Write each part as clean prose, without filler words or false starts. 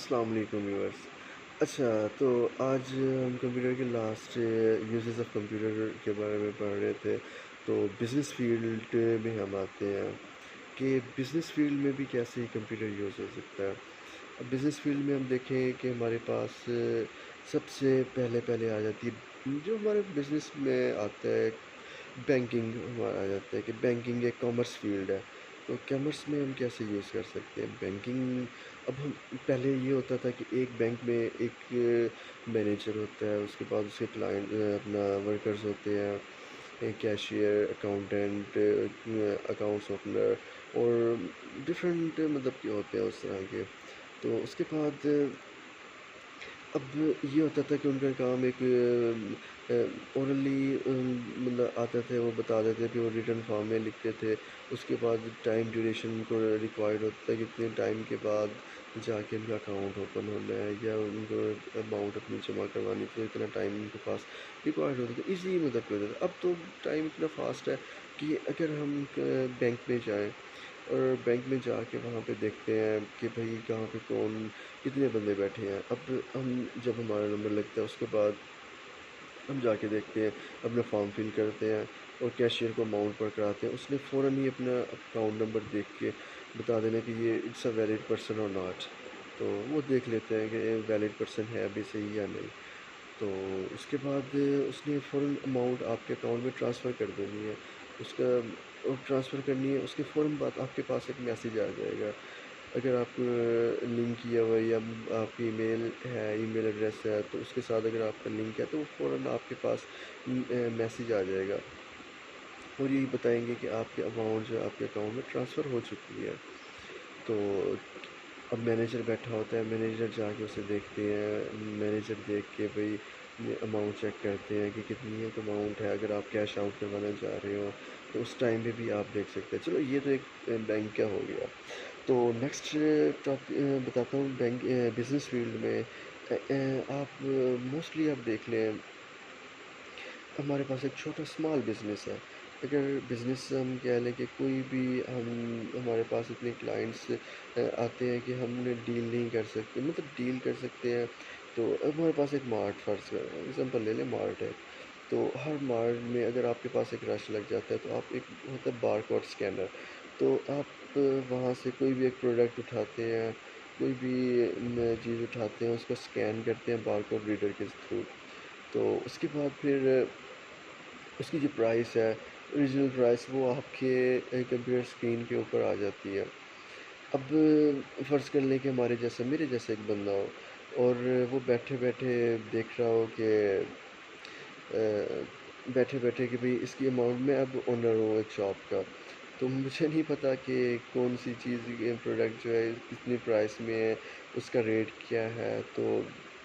السلام علیکم ویورس۔ اچھا، تو آج ہم کمپیوٹر کے لاسٹ یوزز آف کمپیوٹر کے بارے میں پڑھ رہے تھے۔ تو بزنس فیلڈ میں ہم آتے ہیں کہ بزنس فیلڈ میں بھی کیسے کمپیوٹر یوز ہو سکتا ہے۔ اب بزنس فیلڈ میں ہم دیکھیں کہ ہمارے پاس سب سے پہلے آ جاتی ہے جو ہمارے بزنس میں آتا ہے، بینکنگ ہمارا آ جاتا ہے کہ بینکنگ ایک کامرس فیلڈ ہے۔ تو کامرس میں ہم کیسے یوز کر سکتے ہیں بینکنگ؟ اب ہم پہلے یہ ہوتا تھا کہ ایک بینک میں ایک مینیجر ہوتا ہے، اس کے بعد اس کے کلائنٹ اپنا ورکرز ہوتے ہیں، ایک کیشیئر، اکاؤنٹنٹ، اکاؤنٹس اوپنر اور ڈفرینٹ مطلب کہ ہوتے ہیں اس طرح کے۔ تو اس کے بعد اب یہ ہوتا تھا کہ ان کا کام ایک اورلی مطلب آتے تھے، وہ بتا دیتے تھے، وہ ریٹن فارم میں لکھتے تھے۔ اس کے بعد ٹائم ڈیوریشن کو ریکوائرڈ ہوتا ہے کہ اتنے ٹائم کے بعد جا کے ان کا اکاؤنٹ اوپن ہونا ہے، یا ان کو اماؤنٹ اپنی جمع کروانی تھی، اتنا ٹائم ان کے پاس ریکوائرڈ ہوتا تھا، ایزی مطلب کہ ہوتا تھا۔ اب تو ٹائم اتنا فاسٹ ہے کہ اگر ہم بینک میں جائیں اور بینک میں جا کے وہاں پہ دیکھتے ہیں کہ بھائی کہاں پہ کون کتنے بندے بیٹھے ہیں، اب ہم جب ہمارا نمبر لگتا ہے اس کے بعد ہم جا کے دیکھتے ہیں، اپنا فارم فل کرتے ہیں اور کیشیئر کو اماؤنٹ پر کراتے ہیں، اس نے فوراً ہی اپنا اکاؤنٹ نمبر دیکھ کے بتا دینا کہ یہ اٹس اے ویلڈ پرسن اور ناٹ۔ تو وہ دیکھ لیتے ہیں کہ ویلڈ پرسن ہے ابھی صحیح یا نہیں۔ تو اس کے بعد اس نے فوراً اماؤنٹ آپ کے اکاؤنٹ میں ٹرانسفر کر دینی ہے، اس کا ٹرانسفر کرنی ہے، اس کے فوراً بعد آپ کے پاس ایک میسیج آ جائے گا۔ اگر آپ لنک کیا ہوا ہے یا آپ کی ای میل ہے، ای میل ایڈریس ہے، تو اس کے ساتھ اگر آپ کا لنک ہے تو وہ فوراً آپ کے پاس میسیج آ جائے گا اور یہی بتائیں گے کہ آپ کے اماؤنٹ جو ہے آپ کے اکاؤنٹ میں ٹرانسفر ہو چکی ہے۔ تو اب مینیجر بیٹھا ہوتا ہے، مینیجر جا کے اسے دیکھتے ہیں، مینیجر دیکھ کے بھئی اماؤنٹ چیک کرتے ہیں کہ کتنی ایک اماؤنٹ ہے۔ اگر آپ کیش آؤٹ کروانا چاہ رہے ہو تو اس ٹائم پہ بھی آپ دیکھ سکتے ہیں۔ چلو یہ تو ایک بینک کا ہو گیا۔ تو نیکسٹ ٹاپک بتاتا ہوں بینک بزنس فیلڈ میں آپ موسٹلی آپ دیکھ لیں، ہمارے پاس ایک چھوٹا اسمال بزنس ہے۔ اگر بزنس ہم کہہ لیں کہ کوئی بھی ہمارے پاس اتنے کلائنٹس آتے ہیں کہ ہم نے ڈیل نہیں کر سکتے، مطلب ڈیل کر سکتے ہیں، تو اب ہمارے پاس ایک مارٹ، فرض اگزامپل لے لیں، مارٹ ہے۔ تو ہر مارٹ میں اگر آپ کے پاس ایک رش لگ جاتا ہے تو آپ ایک ہوتا ہے بار کوڈ اسکینر، تو آپ وہاں سے کوئی بھی ایک پروڈکٹ اٹھاتے ہیں، کوئی بھی چیز اٹھاتے ہیں، اس کو اسکین کرتے ہیں بار کوڈ ریڈر کے تھرو۔ تو اس کے بعد پھر اس کی جو پرائس ہے، اوریجنل پرائس، وہ آپ کے کمپیوٹر اسکرین کے اوپر آ جاتی ہے۔ اب فرض کر لیں کہ ہمارے جیسا، میرے جیسا ایک بندہ ہو اور وہ بیٹھے بیٹھے دیکھ رہا ہو کہ بیٹھے بیٹھے کہ بھئی اس کی اماؤنٹ، میں اب اونر ہوں ایک شاپ کا، تو مجھے نہیں پتا کہ کون سی چیز پروڈکٹ جو ہے کتنی پرائس میں ہے، اس کا ریٹ کیا ہے، تو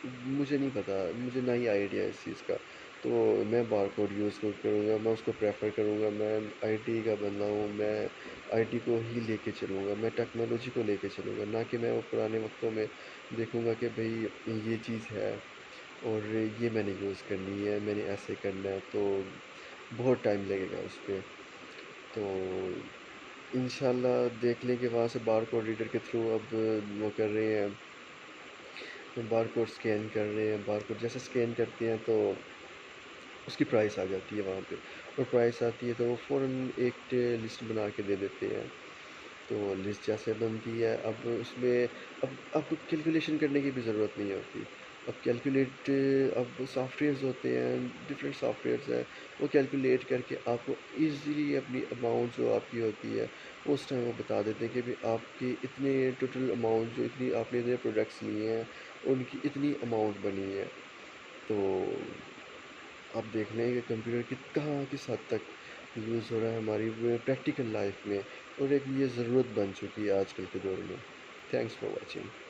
مجھے نہیں پتا، مجھے نہ ہی آئیڈیا ہے اس چیز کا۔ تو میں بار کوڈ یوز کروں گا، میں اس کو پریفر کروں گا، میں آئی ٹی کا بندہ ہوں، میں آئی ٹی کو ہی لے کے چلوں گا، میں ٹیکنالوجی کو لے کے چلوں گا، نہ کہ میں وہ پرانے وقتوں میں دیکھوں گا کہ بھئی یہ چیز ہے اور یہ میں نے یوز کرنی ہے، میں نے ایسے کرنا ہے، تو بہت ٹائم لگے گا اس پہ۔ تو انشاءاللہ دیکھ لیں کہ وہاں سے بار کوڈ ریڈر کے تھرو اب وہ کر رہے ہیں، بار کوڈ اسکین کر رہے ہیں، بار کوڈ جیسے اسکین کرتے ہیں تو اس کی پرائس آ جاتی ہے وہاں پہ، اور پرائس آتی ہے تو وہ فوراً ایک لسٹ بنا کے دے دیتے ہیں۔ تو لسٹ جیسے بنتی ہے، اب اس میں اب آپ کو کیلکولیشن کرنے کی بھی ضرورت نہیں ہوتی۔ اب کیلکولیٹ، اب سافٹ ویئرز ہوتے ہیں، ڈفرینٹ سافٹ ویئرز ہیں، وہ کیلکولیٹ کر کے آپ کو ایزیلی اپنی اماؤنٹ جو آپ کی ہوتی ہے وہ اس ٹائم وہ بتا دیتے ہیں کہ بھی آپ کی اتنے ٹوٹل اماؤنٹ، جو اتنی آپ نے اتنے پروڈکٹس لیے ہیں ان کی اتنی اماؤنٹ بنی ہے۔ تو آپ دیکھ لیں کہ کمپیوٹر کہاں کس حد تک یوز ہو رہا ہے ہماری پریکٹیکل لائف میں، اور ایک یہ ضرورت بن چکی ہے آج کل کے دور میں۔ Thanks for watching.